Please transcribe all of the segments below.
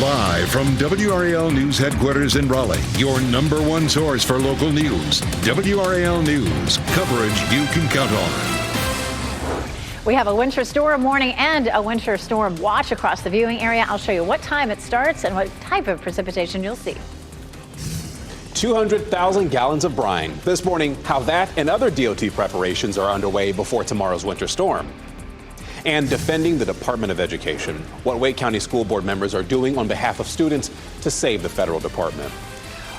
Live from WRAL News Headquarters in Raleigh, your number one source for local news. WRAL News, coverage you can count on. We have a winter storm warning and a winter storm watch across the viewing area. I'll show you what time it starts and what type of precipitation you'll see. 200,000 gallons of brine. This morning, how that and other DOT preparations are underway before tomorrow's winter storm. And defending the Department of Education, what Wake County School Board members are doing on behalf of students to save the federal department.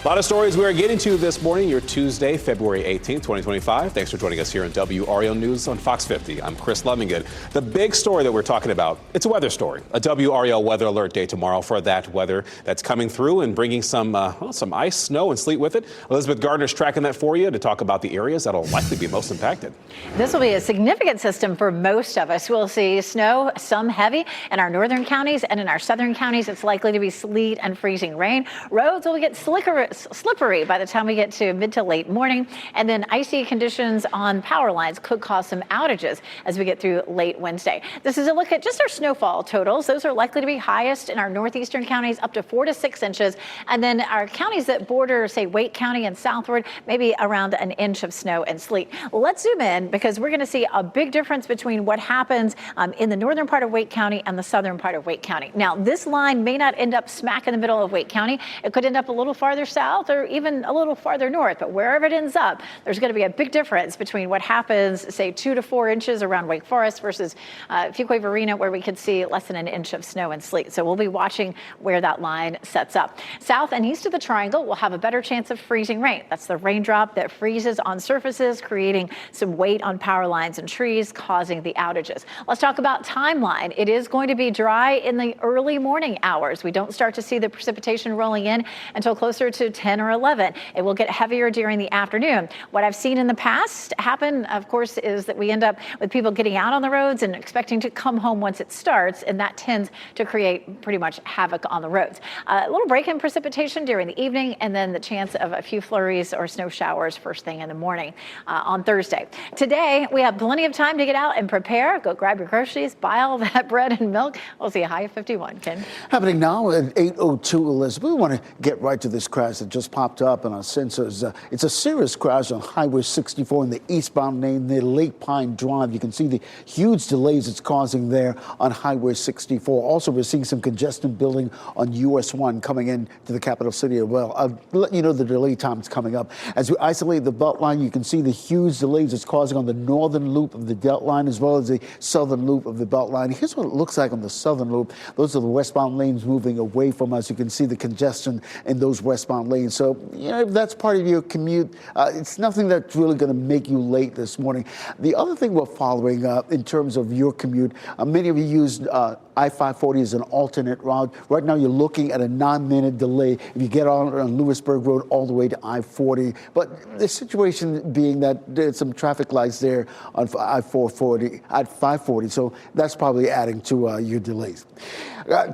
A lot of stories we are getting to this morning, your Tuesday, February 18th, 2025. Thanks for joining us here on WRAL News on Fox 50. I'm Chris Lovingood. The big story that we're talking about, it's a weather story. A WRAL weather alert day tomorrow for that weather that's coming through and bringing some ice, snow, and sleet with it. Elizabeth Gardner's tracking that for you to talk about the areas that'll likely be most impacted. This will be a significant system for most of us. We'll see snow, some heavy in our northern counties, and in our southern counties, it's likely to be sleet and freezing rain. Roads will get slippery by the time we get to mid to late morning, and then icy conditions on power lines could cause some outages as we get through late Wednesday. This is a look at just our snowfall totals. Those are likely to be highest in our northeastern counties, up to 4 to 6 inches, and then our counties that border, say, Wake County and southward, maybe around an inch of snow and sleet. Let's zoom in because we're going to see a big difference between what happens in the northern part of Wake County and the southern part of Wake County. Now, this line may not end up smack in the middle of Wake County. It could end up a little farther south or even a little farther north, but wherever it ends up, there's going to be a big difference between what happens, say, 2 to 4 inches around Wake Forest versus Fuquay-Varina, where we could see less than an inch of snow and sleet. So we'll be watching where that line sets up. South and east of the triangle will have a better chance of freezing rain. That's the raindrop that freezes on surfaces, creating some weight on power lines and trees, causing the outages. Let's talk about timeline. It is going to be dry in the early morning hours. We don't start to see the precipitation rolling in until closer to 10 or 11. It will get heavier during the afternoon. What I've seen in the past happen, of course, is that we end up with people getting out on the roads and expecting to come home once it starts, and that tends to create pretty much havoc on the roads. A little break in precipitation during the evening, and then the chance of a few flurries or snow showers first thing in the morning on Thursday. Today, we have plenty of time to get out and prepare. Go grab your groceries, buy all that bread and milk. We'll see a high of 51, Ken. Happening now at 8:02, Elizabeth. We want to get right to this crash that just popped up in our sensors. It's a serious crash on Highway 64 in the eastbound lane near Lake Pine Drive. You can see the huge delays it's causing there on Highway 64. Also, we're seeing some congestion building on US 1 coming in to the capital city as well. I'll let you know the delay times coming up. As we isolate the belt line, you can see the huge delays it's causing on the northern loop of the belt line as well as the southern loop of the belt line. Here's what it looks like on the southern loop. Those are the westbound lanes moving away from us. You can see the congestion in those westbound lanes. So, you know, if that's part of your commute, it's nothing that's really going to make you late this morning. The other thing we're following in terms of your commute, many of you used I-540 as an alternate route. Right now, you're looking at a 9-minute delay if you get on Lewisburg Road all the way to I-40. But the situation being that there's some traffic lights there on I-440, I-540, so that's probably adding to your delays.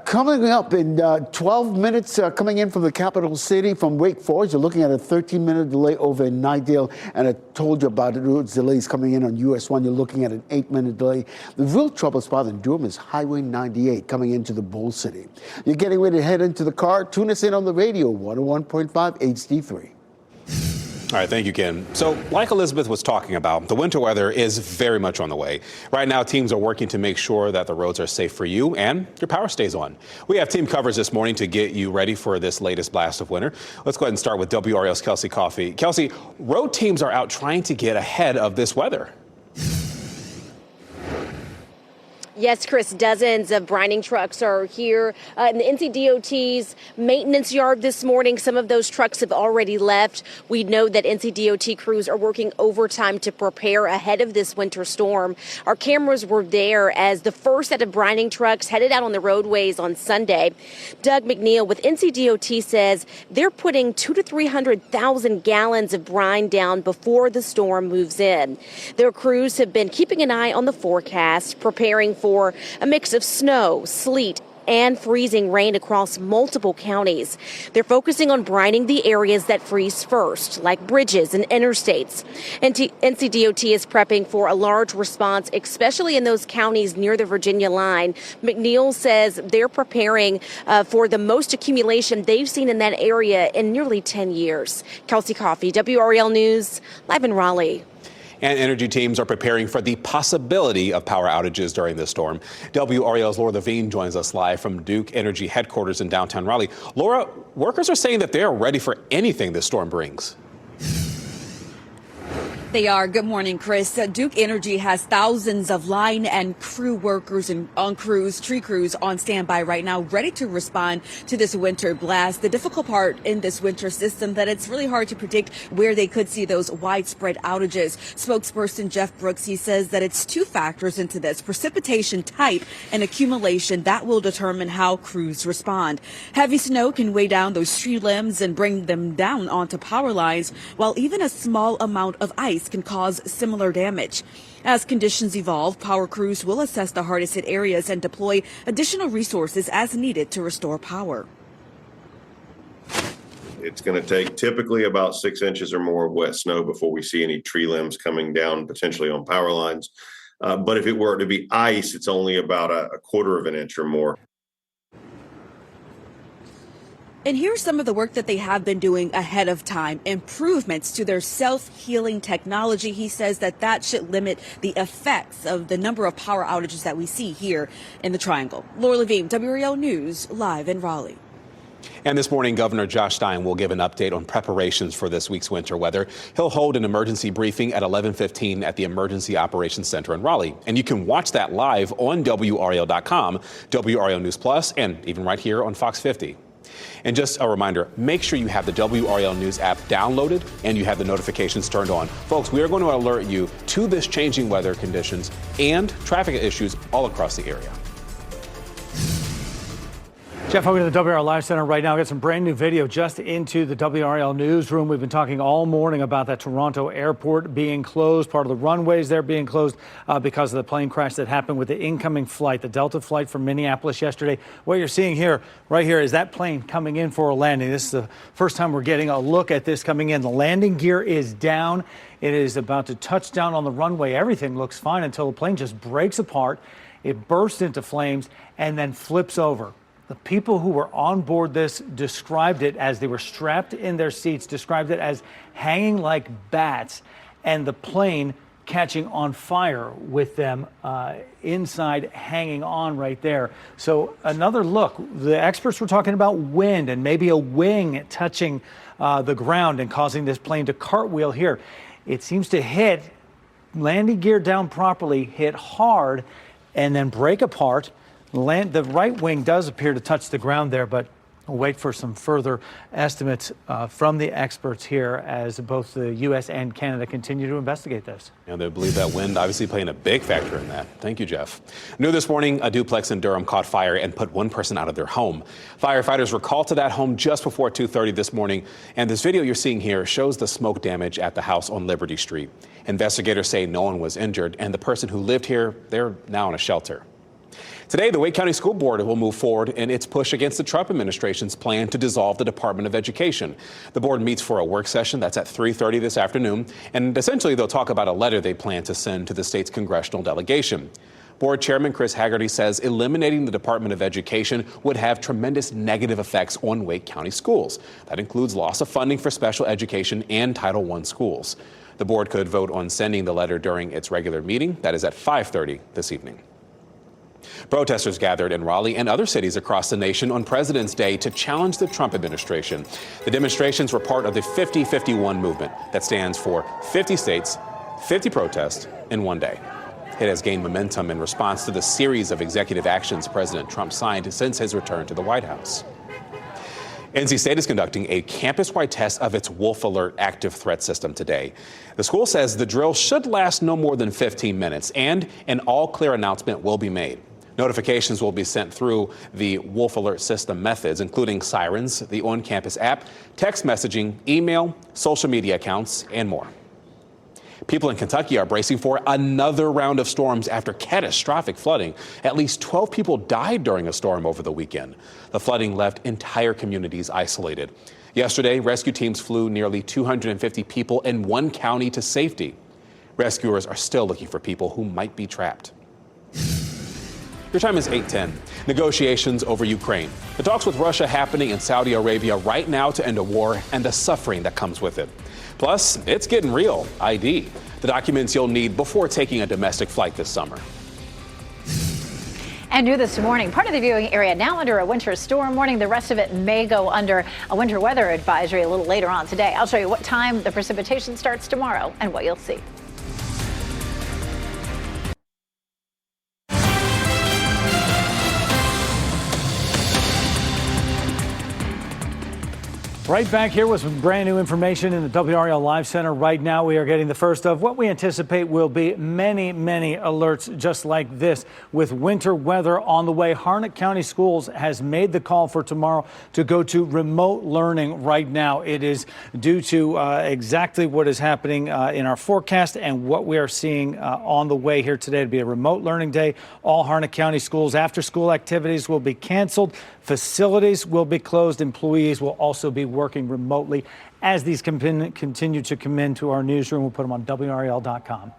Coming up in 12 minutes, coming in from the capital city from Wake Forest, you're looking at a 13-minute delay over in Nightdale, and I told you about those delays coming in on US 1. You're looking at an 8-minute delay. The real trouble spot in Durham is Highway 98 coming into the Bull City. You're getting ready to head into the car. Tune us in on the radio, 101.5 HD3. All right, thank you, Ken. So like Elizabeth was talking about, the winter weather is very much on the way. Right now, teams are working to make sure that the roads are safe for you and your power stays on. We have team coverage this morning to get you ready for this latest blast of winter. Let's go ahead and start with WRAL's Kelsey Coffey. Kelsey, road teams are out trying to get ahead of this weather. Yes, Chris, dozens of brining trucks are here in the NCDOT's maintenance yard this morning. Some of those trucks have already left. We know that NCDOT crews are working overtime to prepare ahead of this winter storm. Our cameras were there as the first set of brining trucks headed out on the roadways on Sunday. Doug McNeil with NCDOT says they're putting 200,000 to 300,000 gallons of brine down before the storm moves in. Their crews have been keeping an eye on the forecast, preparing for a mix of snow, sleet, and freezing rain across multiple counties. They're focusing on brining the areas that freeze first, like bridges and interstates. NCDOT is prepping for a large response, especially in those counties near the Virginia line. McNeil says they're preparing for the most accumulation they've seen in that area in nearly 10 years. Kelsey Coffey, WRAL News, live in Raleigh. And energy teams are preparing for the possibility of power outages during this storm. WRAL's Laura Levine joins us live from Duke Energy headquarters in downtown Raleigh. Laura, workers are saying that they are ready for anything this storm brings. They are. Good morning, Chris. Duke Energy has thousands of line and crew workers and tree crews on standby right now, ready to respond to this winter blast. The difficult part in this winter system that it's really hard to predict where they could see those widespread outages. Spokesperson Jeff Brooks, he says that it's two factors into this: precipitation type and accumulation that will determine how crews respond. Heavy snow can weigh down those tree limbs and bring them down onto power lines, while even a small amount of ice can cause similar damage. As conditions evolve, power crews will assess the hardest hit areas and deploy additional resources as needed to restore power. It's going to take typically about 6 inches or more of wet snow before we see any tree limbs coming down, potentially on power lines. But if it were to be ice, it's only about a quarter of an inch or more. And here's some of the work that they have been doing ahead of time. Improvements to their self-healing technology. He says that should limit the effects of the number of power outages that we see here in the Triangle. Laura Levine, WRAL News, live in Raleigh. And this morning, Governor Josh Stein will give an update on preparations for this week's winter weather. He'll hold an emergency briefing at 11:15 at the Emergency Operations Center in Raleigh. And you can watch that live on WRAL.com, WRAL News Plus, and even right here on Fox 50. And just a reminder, make sure you have the WRAL News app downloaded and you have the notifications turned on. Folks, we are going to alert you to this changing weather conditions and traffic issues all across the area. Jeff, over to the WRAL Live Center right now. Got some brand new video just into the WRAL newsroom. We've been talking all morning about that Toronto airport being closed, part of the runways there being closed because of the plane crash that happened with the incoming flight, the Delta flight from Minneapolis yesterday. What you're seeing here, right here, is that plane coming in for a landing. This is the first time we're getting a look at this coming in. The landing gear is down. It is about to touch down on the runway. Everything looks fine until the plane just breaks apart. It bursts into flames and then flips over. The people who were on board this described it as they were strapped in their seats, described it as hanging like bats, and the plane catching on fire with them inside hanging on right there. So another look. The experts were talking about wind and maybe a wing touching the ground and causing this plane to cartwheel here. It seems to hit, landing gear down properly, hit hard, and then break apart. The right wing does appear to touch the ground there, but we'll wait for some further estimates from the experts here as both the U.S. and Canada continue to investigate this. And they believe that wind obviously playing a big factor in that. Thank you, Jeff. New this morning, a duplex in Durham caught fire and put one person out of their home. Firefighters were called to that home just before 2:30 this morning, and this video you're seeing here shows the smoke damage at the house on Liberty Street. Investigators say no one was injured, and the person who lived here, they're now in a shelter. Today, the Wake County School Board will move forward in its push against the Trump administration's plan to dissolve the Department of Education. The board meets for a work session that's at 3:30 this afternoon, and essentially they'll talk about a letter they plan to send to the state's congressional delegation. Board Chairman Chris Haggerty says eliminating the Department of Education would have tremendous negative effects on Wake County schools. That includes loss of funding for special education and Title I schools. The board could vote on sending the letter during its regular meeting. That is at 5:30 this evening. Protesters gathered in Raleigh and other cities across the nation on President's Day to challenge the Trump administration. The demonstrations were part of the 50-51 movement that stands for 50 states, 50 protests in one day. It has gained momentum in response to the series of executive actions President Trump signed since his return to the White House. NC State is conducting a campus-wide test of its Wolf Alert active threat system today. The school says the drill should last no more than 15 minutes, and an all-clear announcement will be made. Notifications will be sent through the Wolf Alert system methods, including sirens, the on-campus app, text messaging, email, social media accounts, and more. People in Kentucky are bracing for another round of storms after catastrophic flooding. At least 12 people died during a storm over the weekend. The flooding left entire communities isolated. Yesterday, rescue teams flew nearly 250 people in one county to safety. Rescuers are still looking for people who might be trapped. Your time is 8:10. Negotiations over Ukraine. The talks with Russia happening in Saudi Arabia right now to end a war and the suffering that comes with it. Plus, it's getting real. ID, the documents you'll need before taking a domestic flight this summer. And new this morning, part of the viewing area now under a winter storm warning. The rest of it may go under a winter weather advisory a little later on today. I'll show you what time the precipitation starts tomorrow and what you'll see. Right back here with some brand new information in the WRAL Live Center. Right now, we are getting the first of what we anticipate will be many, many alerts just like this. With winter weather on the way, Harnett County Schools has made the call for tomorrow to go to remote learning right now. It is due to exactly what is happening in our forecast and what we are seeing on the way here today. To be a remote learning day. All Harnett County schools after school activities will be canceled. Facilities will be closed. Employees will also be working remotely. As these continue to come into our newsroom, we'll put them on WRAL.com.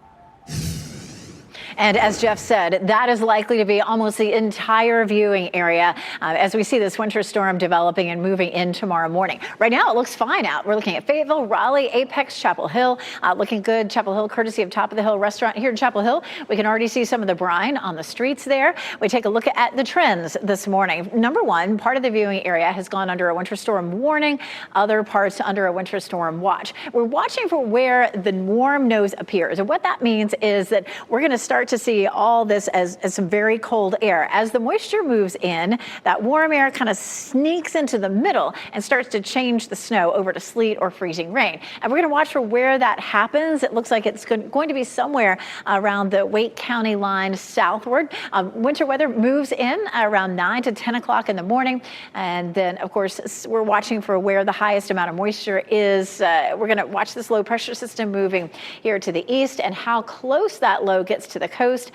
And as Jeff said, that is likely to be almost the entire viewing area as we see this winter storm developing and moving in tomorrow morning. Right now, it looks fine out. We're looking at Fayetteville, Raleigh, Apex, Chapel Hill. Looking good. Chapel Hill, courtesy of Top of the Hill restaurant here in Chapel Hill. We can already see some of the brine on the streets there. We take a look at the trends this morning. Number one, part of the viewing area has gone under a winter storm warning. Other parts under a winter storm watch. We're watching for where the warm nose appears. And what that means is that we're going to start to see all this as some very cold air. As the moisture moves in, that warm air kind of sneaks into the middle and starts to change the snow over to sleet or freezing rain. And we're going to watch for where that happens. It looks like it's going to be somewhere around the Wake County line southward. Winter weather moves in around 9 to 10 o'clock in the morning. And then, of course, we're watching for where the highest amount of moisture is. We're going to watch this low pressure system moving here to the east, and how close that low gets to the coast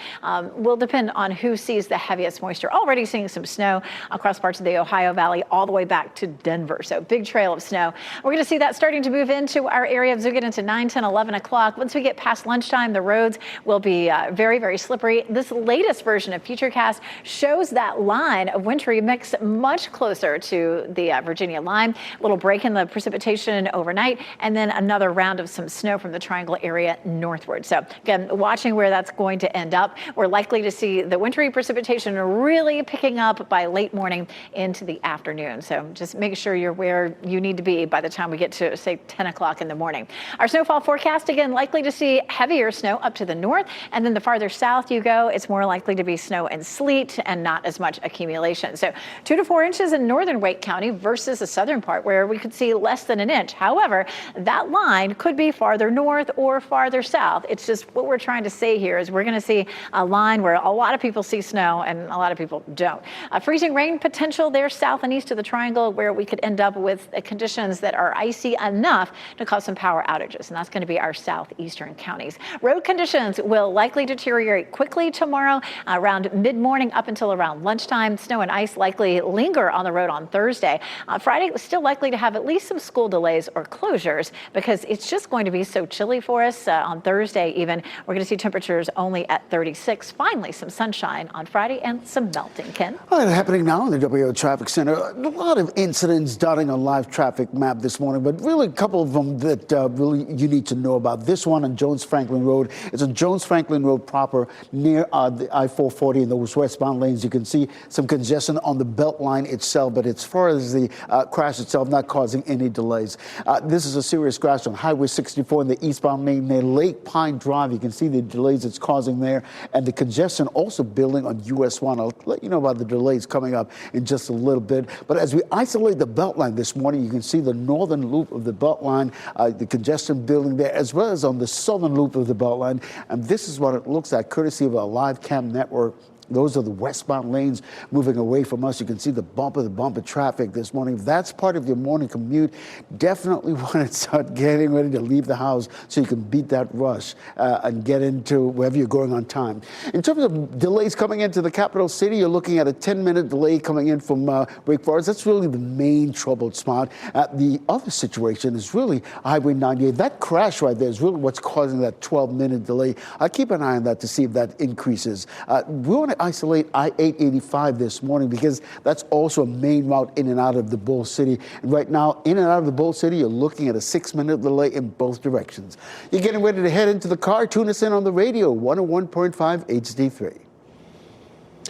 will depend on who sees the heaviest moisture. Already seeing some snow across parts of the Ohio Valley all the way back to Denver. So big trail of snow. We're going to see that starting to move into our area as we get into 9, 10, 11 o'clock. Once we get past lunchtime, the roads will be very, very slippery. This latest version of Futurecast shows that line of wintry mix much closer to the Virginia line. A little break in the precipitation overnight, and then another round of some snow from the Triangle area northward. So again, watching where that's going to end up. We're likely to see the wintry precipitation really picking up by late morning into the afternoon. So just make sure you're where you need to be by the time we get to, say, 10 o'clock in the morning. Our snowfall forecast, again, likely to see heavier snow up to the north. And then the farther south you go, it's more likely to be snow and sleet and not as much accumulation. So 2 to 4 inches in northern Wake County versus the southern part where we could see less than an inch. However, that line could be farther north or farther south. It's just what we're trying to say here is we're going to see a line where a lot of people see snow and a lot of people don't. Freezing rain potential there south and east of the Triangle, where we could end up with conditions that are icy enough to cause some power outages, and that's going to be our southeastern counties. Road conditions will likely deteriorate quickly tomorrow around mid-morning up until around lunchtime. Snow and ice likely linger on the road on Thursday. Friday is still likely to have at least some school delays or closures because it's just going to be so chilly for us on Thursday. Even we're going to see temperatures only at 36. Finally, some sunshine on Friday and some melting. Ken? All right, happening now in the WO Traffic Center. A lot of incidents dotting a live traffic map this morning, but really a couple of them that really you need to know about. This one on Jones Franklin Road. It's on Jones Franklin Road proper near the I-440 in those westbound lanes. You can see some congestion on the belt line itself, but as far as the crash itself, not causing any delays. This is a serious crash on Highway 64 in the eastbound lane near Lake Pine Drive. You can see the delays it's causing there, and the congestion also building on US 1. I'll let you know about the delays coming up in just a little bit. But as we isolate the Beltline this morning, you can see the northern loop of the Beltline, the congestion building there, as well as on the southern loop of the Beltline. And this is what it looks like, courtesy of our live cam network Those are the westbound lanes moving away from us. You can see the bumper traffic this morning. If that's part of your morning commute, definitely want to start getting ready to leave the house so you can beat that rush and get into wherever you're going on time. In terms of delays coming into the capital city, you're looking at a 10-minute delay coming in from Wake Forest. That's really the main troubled spot. The other situation is really Highway 98. That crash right there is really what's causing that 12-minute delay. I'll keep an eye on that to see if that increases. We want to isolate I-885 this morning because that's also a main route in and out of the Bull City. And right now, in and out of the Bull City, you're looking at a 6-minute delay in both directions. You're getting ready to head into the car. Tune us in on the radio, 101.5 HD3.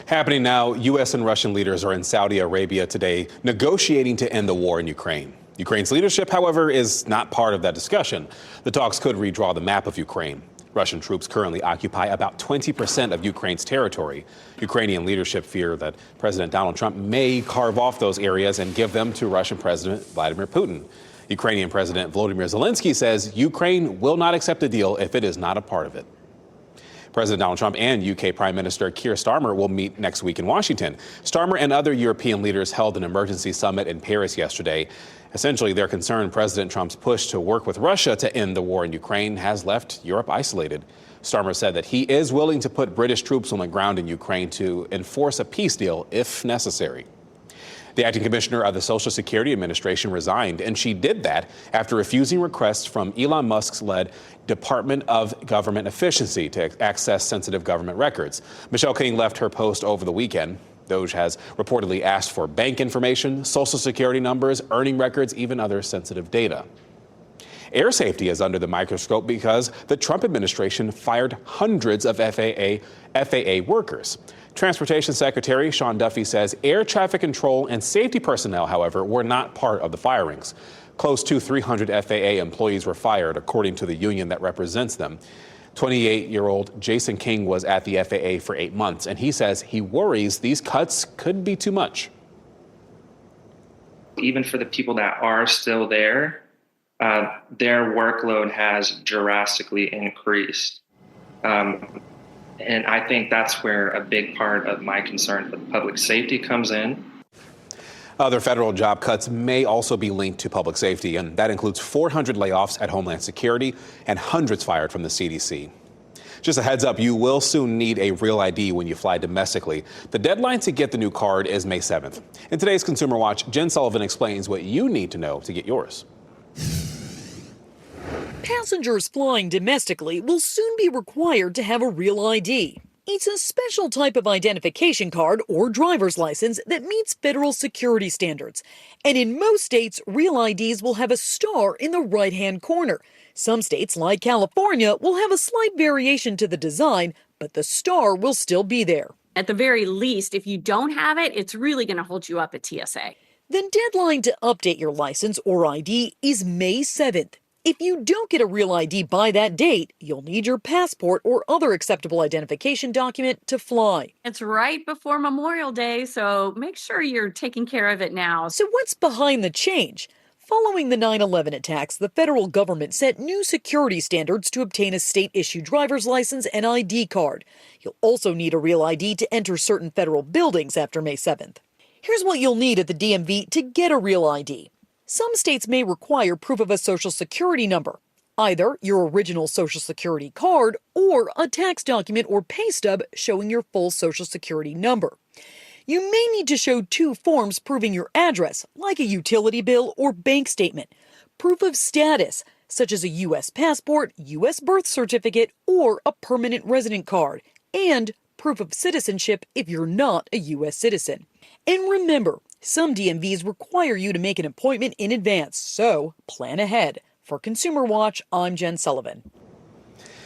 Happening now, U.S. and Russian leaders are in Saudi Arabia today negotiating to end the war in Ukraine. Ukraine's leadership, however, is not part of that discussion. The talks could redraw the map of Ukraine. Russian troops currently occupy about 20% of Ukraine's territory. Ukrainian leadership fear that President Donald Trump may carve off those areas and give them to Russian President Vladimir Putin. Ukrainian President Volodymyr Zelensky says Ukraine will not accept a deal if it is not a part of it. President Donald Trump and UK Prime Minister Keir Starmer will meet next week in Washington. Starmer and other European leaders held an emergency summit in Paris yesterday. Essentially, they're concerned President Trump's push to work with Russia to end the war in Ukraine has left Europe isolated. Starmer said that he is willing to put British troops on the ground in Ukraine to enforce a peace deal if necessary. The acting commissioner of the Social Security Administration resigned, and she did that after refusing requests from Elon Musk's led Department of Government Efficiency to access sensitive government records. Michelle King left her post over the weekend. DOJ has reportedly asked for bank information, Social Security numbers, earning records, even other sensitive data. Air safety is under the microscope because the Trump administration fired hundreds of FAA workers. Transportation Secretary Sean Duffy says air traffic control and safety personnel, however, were not part of the firings. Close to 300 FAA employees were fired, according to the union that represents them. 28-year-old Jason King was at the FAA for 8 months, and he says he worries these cuts could be too much. Even for the people that are still there, their workload has drastically increased. And I think that's where a big part of my concern for public safety comes in. Other federal job cuts may also be linked to public safety, and that includes 400 layoffs at Homeland Security and hundreds fired from the CDC. Just a heads up, you will soon need a real ID when you fly domestically. The deadline to get the new card is May 7th. In today's Consumer Watch, Jen Sullivan explains what you need to know to get yours. Passengers flying domestically will soon be required to have a real ID. It's a special type of identification card or driver's license that meets federal security standards. And in most states, real IDs will have a star in the right-hand corner. Some states, like California, will have a slight variation to the design, but the star will still be there. At the very least, if you don't have it, it's really going to hold you up at TSA. The deadline to update your license or ID is May 7th. If you don't get a real ID by that date, you'll need your passport or other acceptable identification document to fly. It's right before Memorial Day, so make sure you're taking care of it now. So what's behind the change? Following the 9/11 attacks, the federal government set new security standards to obtain a state-issued driver's license and ID card. You'll also need a real ID to enter certain federal buildings after May 7th. Here's what you'll need at the DMV to get a real ID. Some states may require proof of a Social Security number, either your original Social Security card or a tax document or pay stub showing your full Social Security number. You may need to show 2 forms proving your address, like a utility bill or bank statement, proof of status, such as a U.S. passport, U.S. birth certificate, or a permanent resident card, and proof of citizenship if you're not a U.S. citizen. And remember, some DMVs require you to make an appointment in advance, so plan ahead. For Consumer Watch, I'm Jen Sullivan.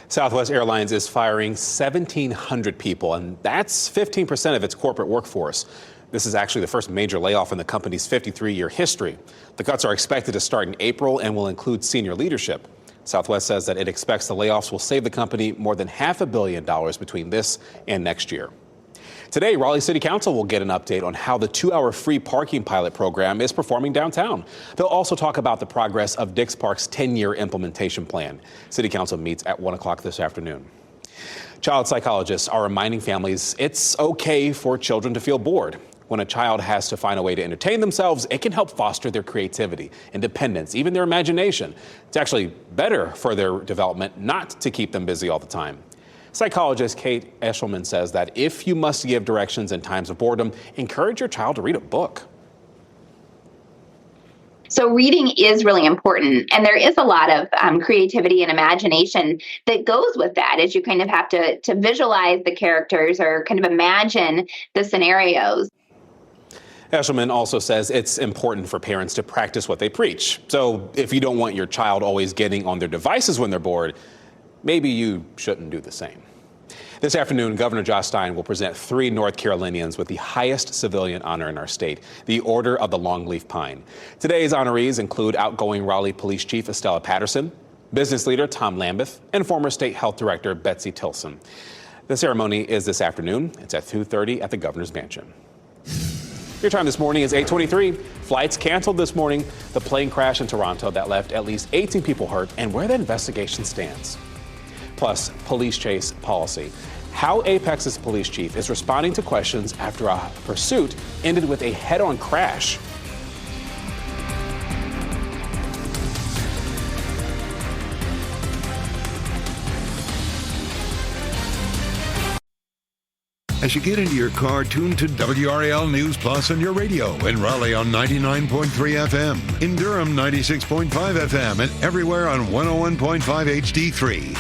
Southwest Airlines is firing 1,700 people, and that's 15% of its corporate workforce. This is actually the first major layoff in the company's 53-year history. The cuts are expected to start in April and will include senior leadership. Southwest says that it expects the layoffs will save the company more than $500 million between this and next year. Today, Raleigh City Council will get an update on how the 2-hour free parking pilot program is performing downtown. They'll also talk about the progress of Dix Park's 10-year implementation plan. City Council meets at 1 o'clock this afternoon. Child psychologists are reminding families it's okay for children to feel bored. When a child has to find a way to entertain themselves, it can help foster their creativity, independence, even their imagination. It's actually better for their development not to keep them busy all the time. Psychologist Kate Eshelman says that if you must give directions in times of boredom, encourage your child to read a book. So reading is really important, and there is a lot of creativity and imagination that goes with that, as you kind of have to visualize the characters or kind of imagine the scenarios. Eshelman also says it's important for parents to practice what they preach. So if you don't want your child always getting on their devices when they're bored, maybe you shouldn't do the same. This afternoon, Governor Josh Stein will present 3 North Carolinians with the highest civilian honor in our state, the Order of the Longleaf Pine. Today's honorees include outgoing Raleigh Police Chief Estella Patterson, business leader Tom Lambeth, and former State Health Director Betsy Tilson. The ceremony is this afternoon. It's at 2:30 at the Governor's Mansion. Your time this morning is 8:23. Flights canceled this morning. The plane crash in Toronto that left at least 18 people hurt, and where the investigation stands. Plus, police chase policy. How Apex's police chief is responding to questions after a pursuit ended with a head-on crash. As you get into your car, tune to WRAL News Plus on your radio. In Raleigh on 99.3 FM. In Durham, 96.5 FM. And everywhere on 101.5 HD3.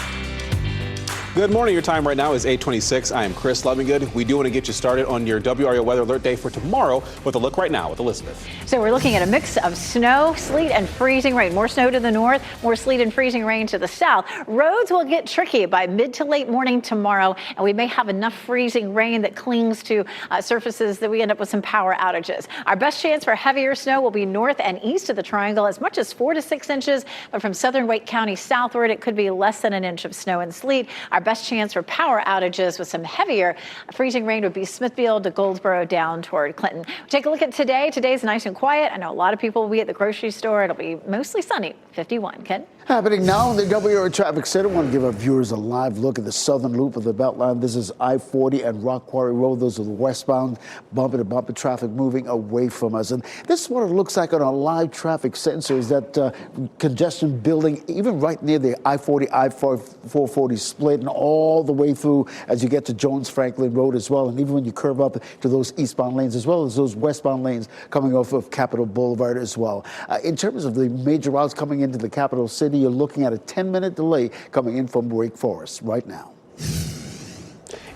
Good morning. Your time right now is 8:26. I am Chris Levingood. We do want to get you started on your WRAL Weather Alert Day for tomorrow with a look right now with Elizabeth. So we're looking at a mix of snow, sleet, and freezing rain. More snow to the north, more sleet and freezing rain to the south. Roads will get tricky by mid to late morning tomorrow, and we may have enough freezing rain that clings to surfaces that we end up with some power outages. Our best chance for heavier snow will be north and east of the triangle, as much as 4 to 6 inches, but from southern Wake County southward, it could be less than an inch of snow and sleet. Our best chance for power outages with some heavier freezing rain would be Smithfield to Goldsboro down toward Clinton. Take a look at today. Today's nice and quiet. I know a lot of people will be at the grocery store. It'll be mostly sunny, 51. Ken? Happening now in the WRAL Traffic Center. I want to give our viewers a live look at the southern loop of the Beltline. This is I-40 and Rock Quarry Road. Those are the westbound bumper-to-bumper traffic moving away from us. And this is what it looks like on our live traffic sensors, that congestion building even right near the I-40, I-440 split and all the way through as you get to Jones Franklin Road as well. And even when you curve up to those eastbound lanes as well as those westbound lanes coming off of Capitol Boulevard as well. In terms of the major routes coming into the capital city, you're looking at a 10-minute delay coming in from Wake Forest right now.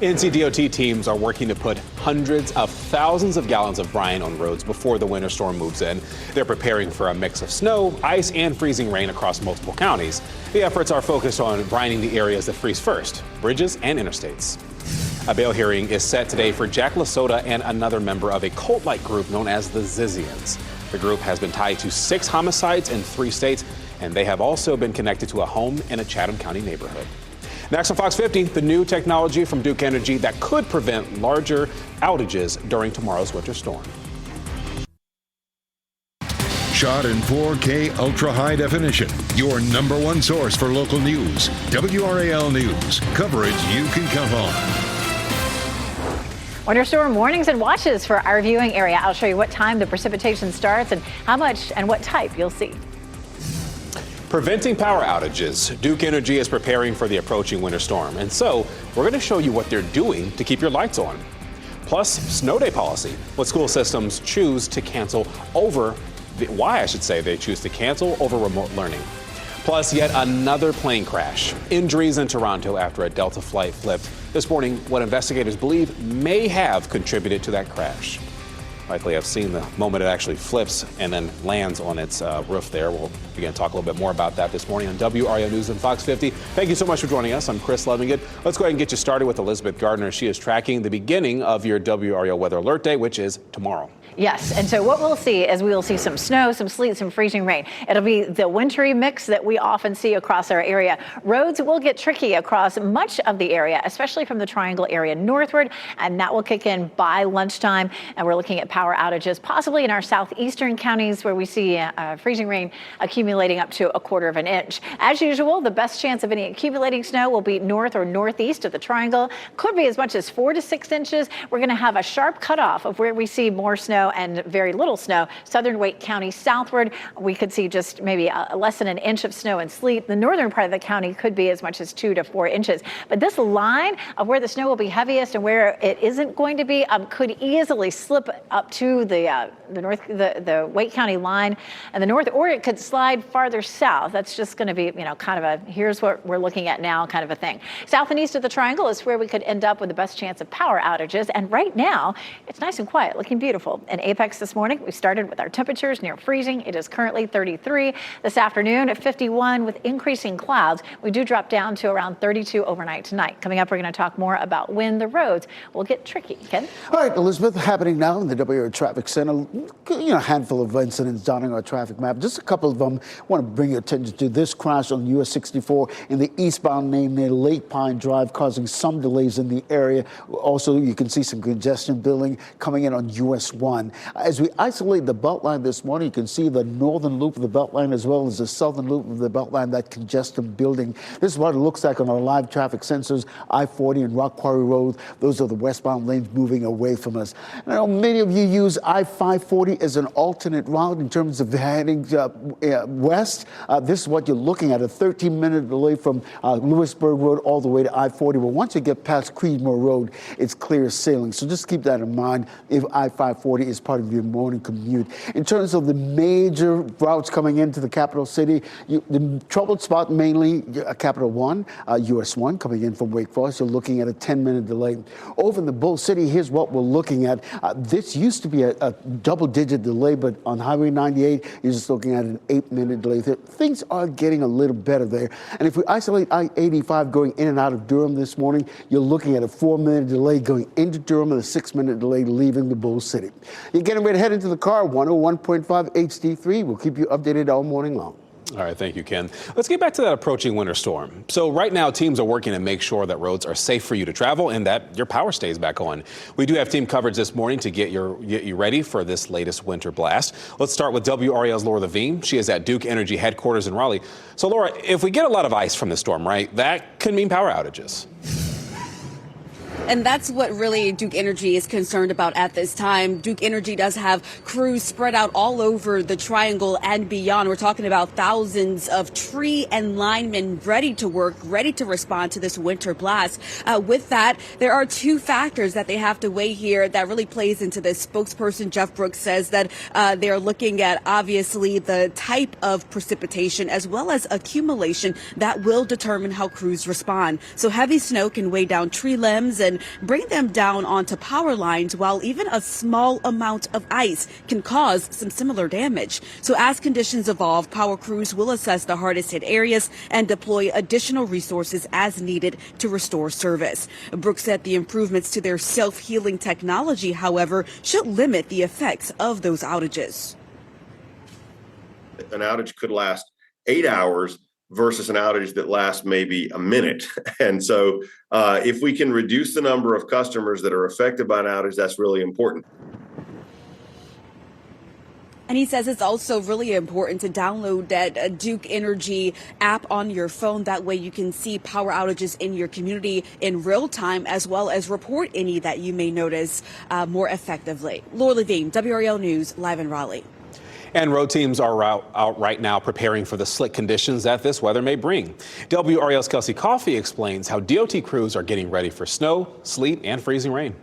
NCDOT teams are working to put hundreds of thousands of gallons of brine on roads before the winter storm moves in. They're preparing for a mix of snow, ice, and freezing rain across multiple counties. The efforts are focused on brining the areas that freeze first, bridges and interstates. A bail hearing is set today for Jack Lasota and another member of a cult-like group known as the Zizians. The group has been tied to 6 homicides in 3 states, and they have also been connected to a home in a Chatham County neighborhood. Next on Fox 50, the new technology from Duke Energy that could prevent larger outages during tomorrow's winter storm. Shot in 4K ultra high definition. Your number one source for local news. WRAL News. Coverage you can count on. Winter storm warnings and watches for our viewing area. I'll show you what time the precipitation starts and how much and what type you'll see. Preventing power outages, Duke Energy is preparing for the approaching winter storm. And so we're going to show you what they're doing to keep your lights on. Plus, snow day policy, what school systems choose to cancel over, why they choose to cancel over remote learning. Plus, yet another plane crash. Injuries in Toronto after a Delta flight flipped this morning, what investigators believe may have contributed to that crash. Likely have seen the moment it actually flips and then lands on its roof there. We'll begin to talk a little bit more about that this morning on WRAL News and Fox 50. Thank you so much for joining us. I'm Chris Levingood. Let's go ahead and get you started with Elizabeth Gardner. She is tracking the beginning of your WRAL Weather Alert Day, which is tomorrow. Yes, and so what we'll see is we will see some snow, some sleet, some freezing rain. It'll be the wintry mix that we often see across our area. Roads will get tricky across much of the area, especially from the Triangle area northward, and that will kick in by lunchtime. And we're looking at power outages possibly in our southeastern counties where we see freezing rain accumulating up to 1/4 of an inch. As usual, the best chance of any accumulating snow will be north or northeast of the Triangle. Could be as much as 4 to 6 inches. We're going to have a sharp cutoff of where we see more snow and very little snow. Southern Wake County southward, we could see just maybe less than an inch of snow and sleet. The northern part of the county could be as much as 2 to 4 inches. But this line of where the snow will be heaviest and where it isn't going to be could easily slip up to the the Wake County line and the north, or it could slide farther south. That's just going to be, kind of a here's what we're looking at now kind of a thing. South and east of the Triangle is where we could end up with the best chance of power outages. And right now, it's nice and quiet, looking beautiful. In Apex this morning, we started with our temperatures near freezing. It is currently 33. This afternoon at 51 with increasing clouds. We do drop down to around 32 overnight tonight. Coming up, we're going to talk more about when the roads will get tricky. Ken? All right, Elizabeth, happening now in the WRAL Traffic Center. A handful of incidents dotting our traffic map. Just a couple of them. I want to bring your attention to this crash on US 64 in the eastbound lane near Lake Pine Drive, causing some delays in the area. Also, you can see some congestion building coming in on US 1. As we isolate the Beltline this morning, you can see the northern loop of the Beltline as well as the southern loop of the Beltline, that congestion building. This is what it looks like on our live traffic sensors. I-40 and Rock Quarry Road, those are the westbound lanes moving away from us. I know many of you use I-540 as an alternate route in terms of heading west. This is what you're looking at, a 13-minute delay from Lewisburg Road all the way to I-40. But once you get past Creedmoor Road, it's clear sailing. So just keep that in mind if I-540 is part of your morning commute. In terms of the major routes coming into the capital city, the troubled spot mainly Capital One, US 1 coming in from Wake Forest. You're looking at a 10-minute delay. Over in the Bull City, here's what we're looking at. This used to be a double-digit delay, but on Highway 98, you're just looking at an 8-minute delay. Things are getting a little better there. And if we isolate I-85 going in and out of Durham this morning, you're looking at a 4-minute delay going into Durham and a 6-minute delay leaving the Bull City. You're getting ready to head into the car, 101.5 HD3. We'll keep you updated all morning long. All right, thank you, Ken. Let's get back to that approaching winter storm. So right now, teams are working to make sure that roads are safe for you to travel and that your power stays back on. We do have team coverage this morning to get you ready for this latest winter blast. Let's start with WRAL's Laura Levine. She is at Duke Energy headquarters in Raleigh. So, Laura, if we get a lot of ice from the storm, right, that could mean power outages. And that's what really Duke Energy is concerned about at this time. Duke Energy does have crews spread out all over the Triangle and beyond. We're talking about thousands of tree and linemen ready to work, ready to respond to this winter blast. With that, there are two factors that they have to weigh here that really plays into this. Spokesperson Jeff Brooks says that they're looking at, obviously, the type of precipitation as well as accumulation that will determine how crews respond. So heavy snow can weigh down tree limbs and bring them down onto power lines, while even a small amount of ice can cause some similar damage. So as conditions evolve, power crews will assess the hardest hit areas and deploy additional resources as needed to restore service. Brooks said the improvements to their self-healing technology, however, should limit the effects of those outages. An outage could last 8 hours versus an outage that lasts maybe a minute. And so if we can reduce the number of customers that are affected by an outage, that's really important. And he says it's also really important to download that Duke Energy app on your phone. That way you can see power outages in your community in real time, as well as report any that you may notice more effectively. Laura Levine, WRAL News, live in Raleigh. And road teams are out right now preparing for the slick conditions that this weather may bring. WRAL's Kelsey Coffey explains how DOT crews are getting ready for snow, sleet, and freezing rain.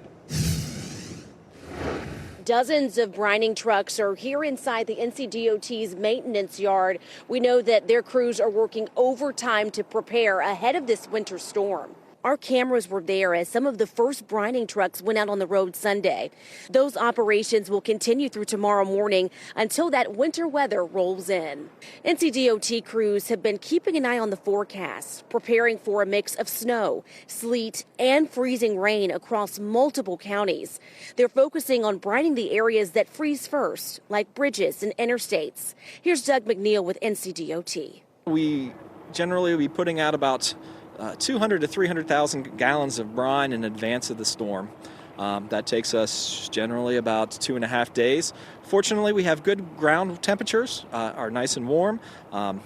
Dozens of brining trucks are here inside the NCDOT's maintenance yard. We know that their crews are working overtime to prepare ahead of this winter storm. Our cameras were there as some of the first brining trucks went out on the road Sunday. Those operations will continue through tomorrow morning until that winter weather rolls in. NCDOT crews have been keeping an eye on the forecast, preparing for a mix of snow, sleet, and freezing rain across multiple counties. They're focusing on brining the areas that freeze first, like bridges and interstates. Here's Doug McNeil with NCDOT. We generally will be putting out about 200 to 300,000 gallons of brine in advance of the storm. That takes us generally about 2.5 days. Fortunately, we have good ground temperatures, are nice and warm.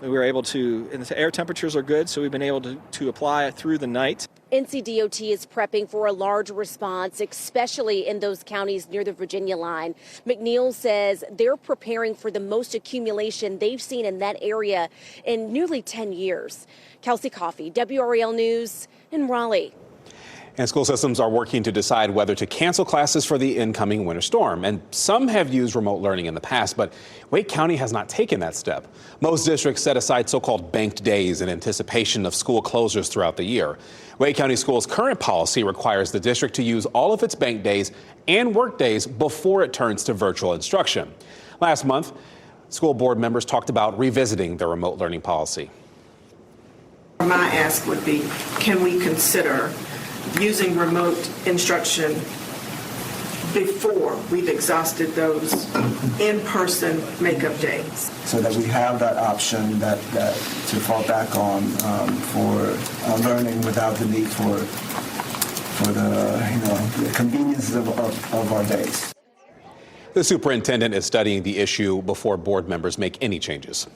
We were able to, and the air temperatures are good, so we've been able to apply it through the night. NCDOT is prepping for a large response, especially in those counties near the Virginia line. McNeil says they're preparing for the most accumulation they've seen in that area in nearly 10 years. Kelsey Coffey, WRAL News in Raleigh. And school systems are working to decide whether to cancel classes for the incoming winter storm. And some have used remote learning in the past, but Wake County has not taken that step. Most districts set aside so-called banked days in anticipation of school closures throughout the year. Wake County Schools' current policy requires the district to use all of its bank days and work days before it turns to virtual instruction. Last month, school board members talked about revisiting their remote learning policy. My ask would be, can we consider using remote instruction before we've exhausted those in-person makeup days? So that we have that option that to fall back on for learning without the need for the conveniences of our days. The superintendent is studying the issue before board members make any changes.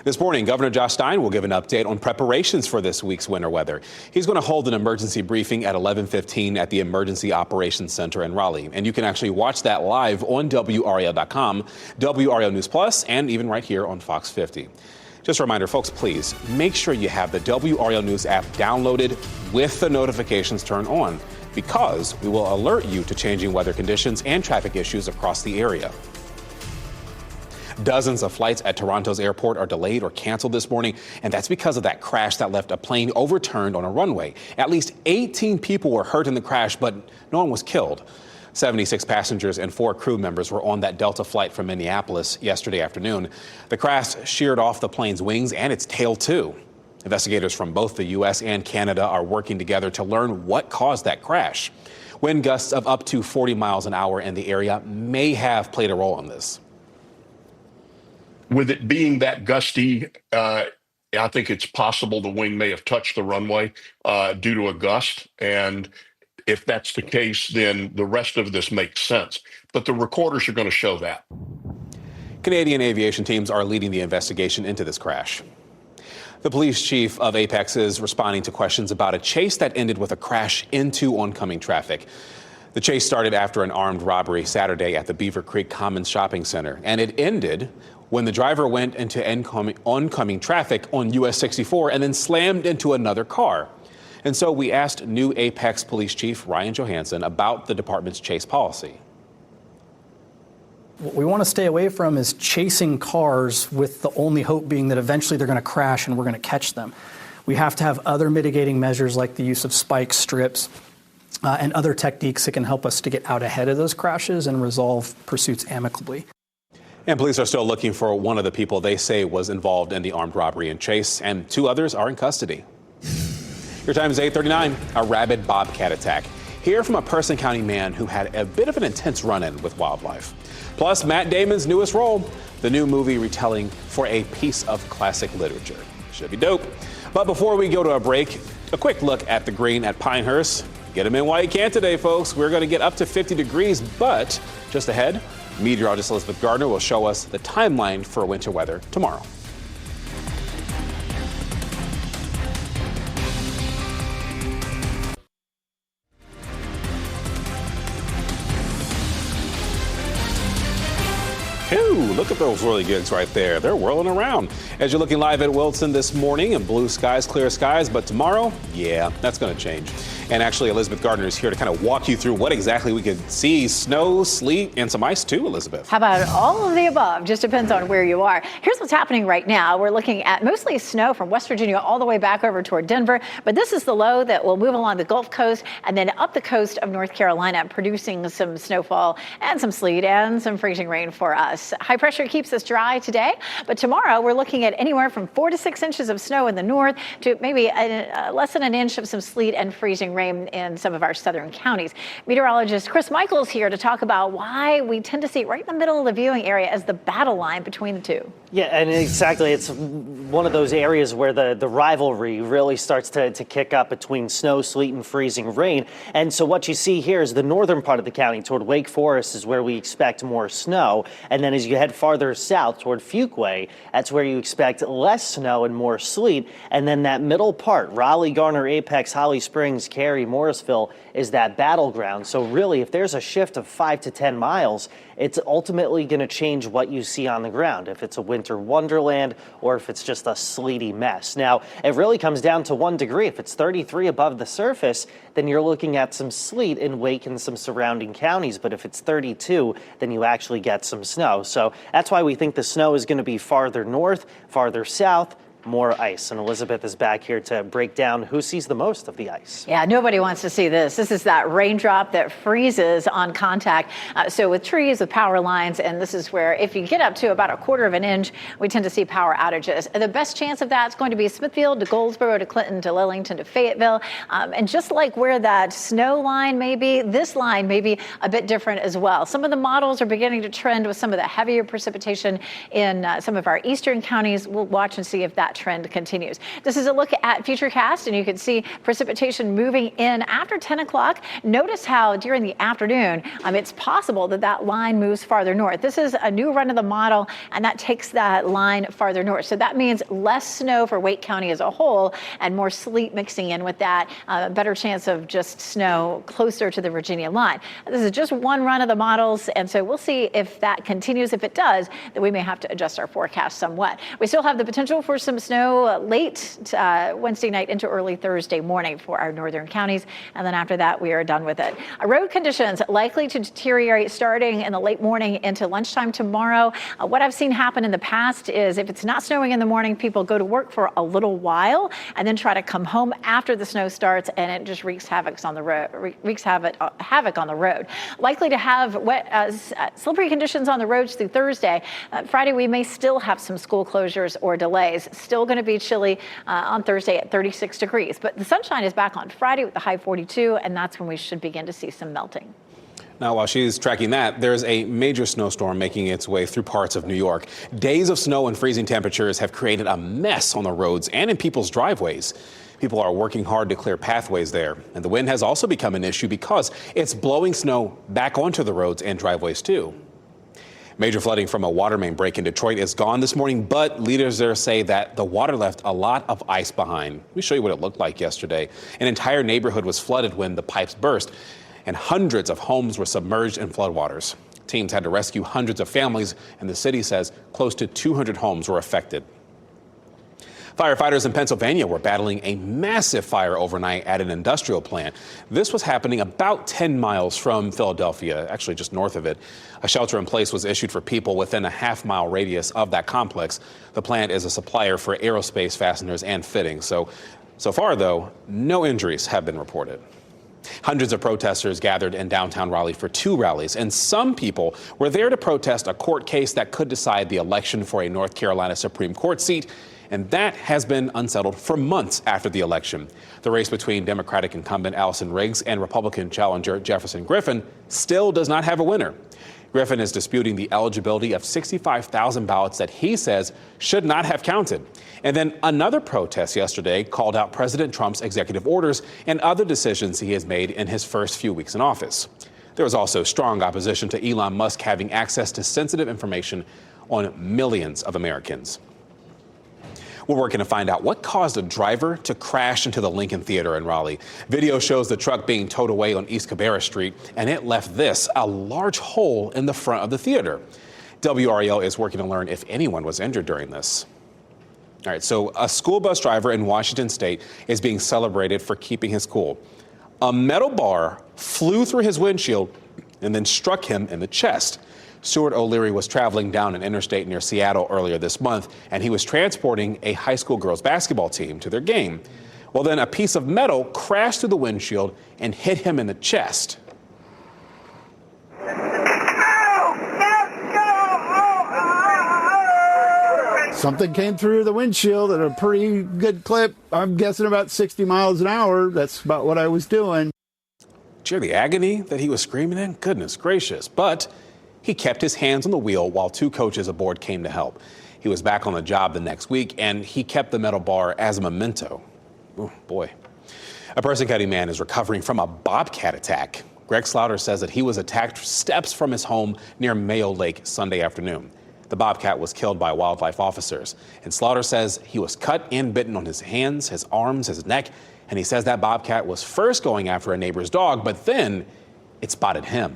This morning, Governor Josh Stein will give an update on preparations for this week's winter weather. He's going to hold an emergency briefing at 11:15 at the Emergency Operations Center in Raleigh. And you can actually watch that live on WRAL.com, WRAL News Plus, and even right here on Fox 50. Just a reminder, folks, please make sure you have the WRAL News app downloaded with the notifications turned on, because we will alert you to changing weather conditions and traffic issues across the area. Dozens of flights at Toronto's airport are delayed or canceled this morning, and that's because of that crash that left a plane overturned on a runway. At least 18 people were hurt in the crash, but no one was killed. 76 passengers and 4 crew members were on that Delta flight from Minneapolis yesterday afternoon. The crash sheared off the plane's wings and its tail, too. Investigators from both the U.S. and Canada are working together to learn what caused that crash. Wind gusts of up to 40 miles an hour in the area may have played a role in this. With it being that gusty, I think it's possible the wing may have touched the runway due to a gust. And if that's the case, then the rest of this makes sense. But the recorders are going to show that. Canadian aviation teams are leading the investigation into this crash. The police chief of Apex is responding to questions about a chase that ended with a crash into oncoming traffic. The chase started after an armed robbery Saturday at the Beaver Creek Commons Shopping Center, and it ended when the driver went into oncoming traffic on US 64 and then slammed into another car. And so we asked new Apex Police Chief Ryan Johansson about the department's chase policy. What we want to stay away from is chasing cars with the only hope being that eventually they're going to crash and we're going to catch them. We have to have other mitigating measures like the use of spike strips and other techniques that can help us to get out ahead of those crashes and resolve pursuits amicably. And police are still looking for one of the people they say was involved in the armed robbery and chase, and 2 others are in custody. Your time is 8:39, a rabid bobcat attack. Hear from a Person County man who had a bit of an intense run-in with wildlife. Plus, Matt Damon's newest role, the new movie retelling for a piece of classic literature. Should be dope. But before we go to a break, a quick look at the green at Pinehurst. Get them in while you can today, folks. We're going to get up to 50 degrees, but just ahead, meteorologist Elizabeth Gardner will show us the timeline for winter weather tomorrow. Ooh, look at those whirligigs right there. They're whirling around. As you're looking live at Wilson this morning, and blue skies, clear skies, but tomorrow, yeah, that's going to change. And actually, Elizabeth Gardner is here to kind of walk you through what exactly we could see. Snow, sleet, and some ice too, Elizabeth. How about all of the above? Just depends on where you are. Here's what's happening right now. We're looking at mostly snow from West Virginia all the way back over toward Denver. But this is the low that will move along the Gulf Coast and then up the coast of North Carolina, producing some snowfall and some sleet and some freezing rain for us. High pressure keeps us dry today, but tomorrow we're looking at anywhere from 4 to 6 inches of snow in the north to maybe less than an inch of some sleet and freezing rain in some of our southern counties. Meteorologist Chris Michael's here to talk about why we tend to see it right in the middle of the viewing area as the battle line between the two. Yeah, and exactly. It's one of those areas where the rivalry really starts to kick up between snow, sleet, and freezing rain. And so what you see here is the northern part of the county toward Wake Forest is where we expect more snow. And then as you head farther south toward Fuquay, that's where you expect less snow and more sleet. And then that middle part, Raleigh, Garner, Apex, Holly Springs, Cary, Morrisville, is that battleground. So really, if there's a shift of 5 to 10 miles, it's ultimately going to change what you see on the ground, if it's a winter wonderland or if it's just a sleety mess. Now, it really comes down to 1 degree. If it's 33 above the surface, then you're looking at some sleet in Wake and some surrounding counties. But if it's 32, then you actually get some snow. So that's why we think the snow is going to be farther north, farther south, more ice. And Elizabeth is back here to break down who sees the most of the ice. Yeah, nobody wants to see this. This is that raindrop that freezes on contact. So with trees, with power lines, and this is where if you get up to about 1/4 of an inch, we tend to see power outages. And the best chance of that is going to be Smithfield to Goldsboro to Clinton to Lillington to Fayetteville. And just like where that snow line may be, this line may be a bit different as well. Some of the models are beginning to trend with some of the heavier precipitation in some of our eastern counties. We'll watch and see if that trend continues. This is a look at Futurecast, and you can see precipitation moving in after 10 o'clock. Notice how during the afternoon, it's possible that that line moves farther north. This is a new run of the model, and that takes that line farther north. So that means less snow for Wake County as a whole and more sleet mixing in with that. Better chance of just snow closer to the Virginia line. This is just one run of the models, and so we'll see if that continues. If it does, then we may have to adjust our forecast somewhat. We still have the potential for some snow late Wednesday night into early Thursday morning for our northern counties. And then after that, we are done with it. Road conditions likely to deteriorate starting in the late morning into lunchtime tomorrow. What I've seen happen in the past is if it's not snowing in the morning, people go to work for a little while and then try to come home after the snow starts, and it just wreaks havoc on the road. Likely to have wet, slippery conditions on the roads through Thursday. Friday, we may still have some school closures or delays. Still going to be chilly on Thursday at 36 degrees. But the sunshine is back on Friday with the high 42, and that's when we should begin to see some melting. Now, while she's tracking that, there's a major snowstorm making its way through parts of New York. Days of snow and freezing temperatures have created a mess on the roads and in people's driveways. People are working hard to clear pathways there. And the wind has also become an issue because it's blowing snow back onto the roads and driveways, too. Major flooding from a water main break in Detroit is gone this morning, but leaders there say that the water left a lot of ice behind. Let me show you what it looked like yesterday. An entire neighborhood was flooded when the pipes burst, and hundreds of homes were submerged in floodwaters. Teams had to rescue hundreds of families, and the city says close to 200 homes were affected. Firefighters in Pennsylvania were battling a massive fire overnight at an industrial plant. This was happening about 10 miles from Philadelphia, actually just north of it. A shelter in place was issued for people within a half-mile radius of that complex. The plant is a supplier for aerospace fasteners and fittings. So far, though, no injuries have been reported. Hundreds of protesters gathered in downtown Raleigh for 2 rallies, and some people were there to protest a court case that could decide the election for a North Carolina Supreme Court seat. And that has been unsettled for months after the election. The race between Democratic incumbent Allison Riggs and Republican challenger Jefferson Griffin still does not have a winner. Griffin is disputing the eligibility of 65,000 ballots that he says should not have counted. And then another protest yesterday called out President Trump's executive orders and other decisions he has made in his first few weeks in office. There was also strong opposition to Elon Musk having access to sensitive information on millions of Americans. We're working to find out what caused a driver to crash into the Lincoln Theater in Raleigh. Video shows the truck being towed away on East Cabarrus Street, and it left a large hole in the front of the theater. WRAL is working to learn if anyone was injured during this. All right, so a school bus driver in Washington State is being celebrated for keeping his cool. A metal bar flew through his windshield and then struck him in the chest. Stuart O'Leary was traveling down an interstate near Seattle earlier this month, and he was transporting a high school girls basketball team to their game. Well, then a piece of metal crashed through the windshield and hit him in the chest. Something came through the windshield at a pretty good clip. I'm guessing about 60 miles an hour. That's about what I was doing. Did you hear the agony that he was screaming in? Goodness gracious. But he kept his hands on the wheel while two coaches aboard came to help. He was back on the job the next week, and he kept the metal bar as a memento. Oh, boy. A Person County man is recovering from a bobcat attack. Greg Slaughter says that he was attacked steps from his home near Mayo Lake Sunday afternoon. The bobcat was killed by wildlife officers, and Slaughter says he was cut and bitten on his hands, his arms, his neck, and he says that bobcat was first going after a neighbor's dog, but then it spotted him.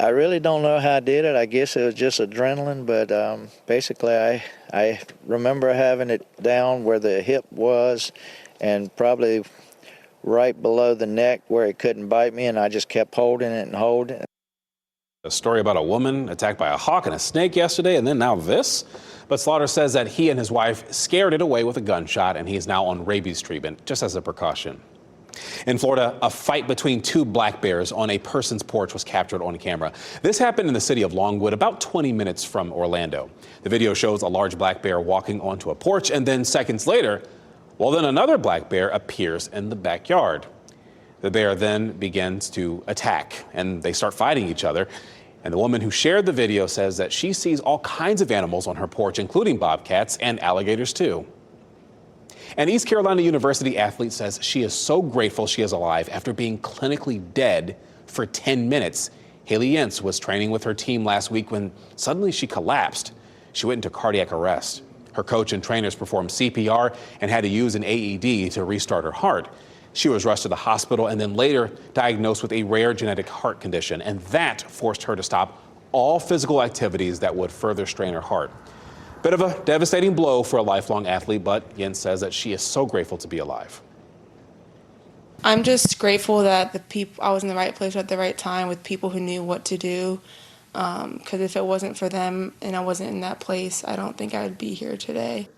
I really don't know how I did it. I guess it was just adrenaline, but basically I remember having it down where the hip was and probably right below the neck where it couldn't bite me, and I just kept holding it and holding it. A story about a woman attacked by a hawk and a snake yesterday, and then now this. But Slaughter says that he and his wife scared it away with a gunshot, and he is now on rabies treatment, just as a precaution. In Florida, a fight between two black bears on a person's porch was captured on camera. This happened in the city of Longwood, about 20 minutes from Orlando. The video shows a large black bear walking onto a porch, and then seconds later, then another black bear appears in the backyard. The bear then begins to attack, and they start fighting each other. And the woman who shared the video says that she sees all kinds of animals on her porch, including bobcats and alligators, too. An East Carolina University athlete says she is so grateful she is alive after being clinically dead for 10 minutes. Haley Yentz was training with her team last week when suddenly she collapsed. She went into cardiac arrest. Her coach and trainers performed CPR and had to use an AED to restart her heart. She was rushed to the hospital and then later diagnosed with a rare genetic heart condition, and that forced her to stop all physical activities that would further strain her heart. Bit of a devastating blow for a lifelong athlete, but Yentz says that she is so grateful to be alive. I'm just grateful that I was in the right place at the right time with people who knew what to do, because if it wasn't for them and I wasn't in that place, I don't think I would be here today.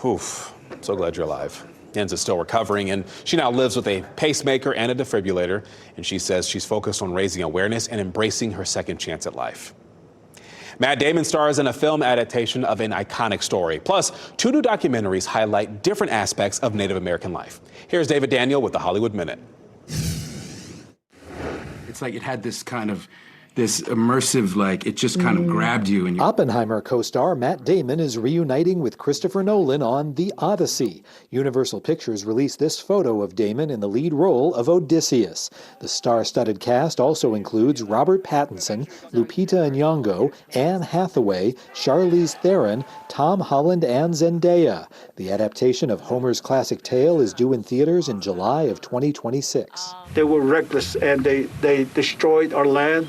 Oof, so glad you're alive. Yentz is still recovering, and she now lives with a pacemaker and a defibrillator, and she says she's focused on raising awareness and embracing her second chance at life. Matt Damon stars in a film adaptation of an iconic story. Plus, two new documentaries highlight different aspects of Native American life. Here's David Daniel with the Hollywood Minute. It's like it had this immersive, it just kind of grabbed you. And Oppenheimer co-star Matt Damon is reuniting with Christopher Nolan on The Odyssey. Universal Pictures released this photo of Damon in the lead role of Odysseus. The star-studded cast also includes Robert Pattinson, Lupita Nyong'o, Anne Hathaway, Charlize Theron, Tom Holland, and Zendaya. The adaptation of Homer's classic tale is due in theaters in July of 2026. They were reckless, and they destroyed our land.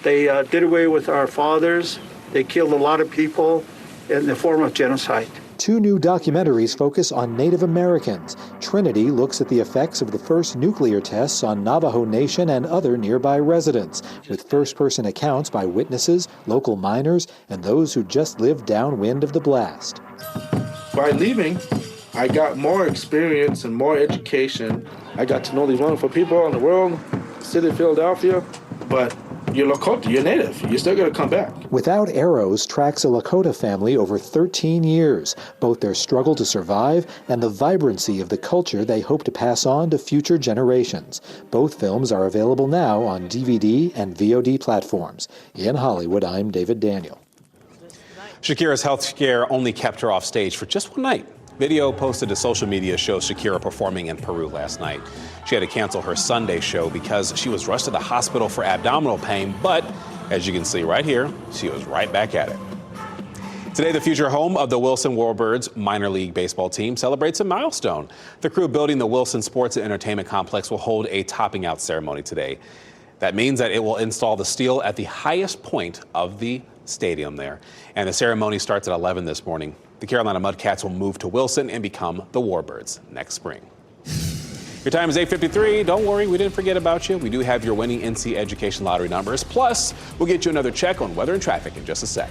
They did away with our fathers. They killed a lot of people in the form of genocide. Two new documentaries focus on Native Americans. Trinity looks at the effects of the first nuclear tests on Navajo Nation and other nearby residents, with first-person accounts by witnesses, local miners, and those who just lived downwind of the blast. By leaving, I got more experience and more education. I got to know these wonderful people in the world, city of Philadelphia, but you're Lakota, you're Native, you're still going to come back. Without Arrows tracks a Lakota family over 13 years, both their struggle to survive and the vibrancy of the culture they hope to pass on to future generations. Both films are available now on DVD and VOD platforms. In Hollywood, I'm David Daniel. Shakira's health scare only kept her off stage for just one night. Video posted to social media shows Shakira performing in Peru last night. She had to cancel her Sunday show because she was rushed to the hospital for abdominal pain, but as you can see right here, she was right back at it. Today, the future home of the Wilson Warbirds minor league baseball team celebrates a milestone. The crew building the Wilson Sports and Entertainment Complex will hold a topping out ceremony today. That means that it will install the steel at the highest point of the stadium there. And the ceremony starts at 11 this morning. The Carolina Mudcats will move to Wilson and become the Warbirds next spring. Your time is 8:53. Don't worry, we didn't forget about you. We do have your winning NC Education Lottery numbers. Plus, we'll get you another check on weather and traffic in just a sec.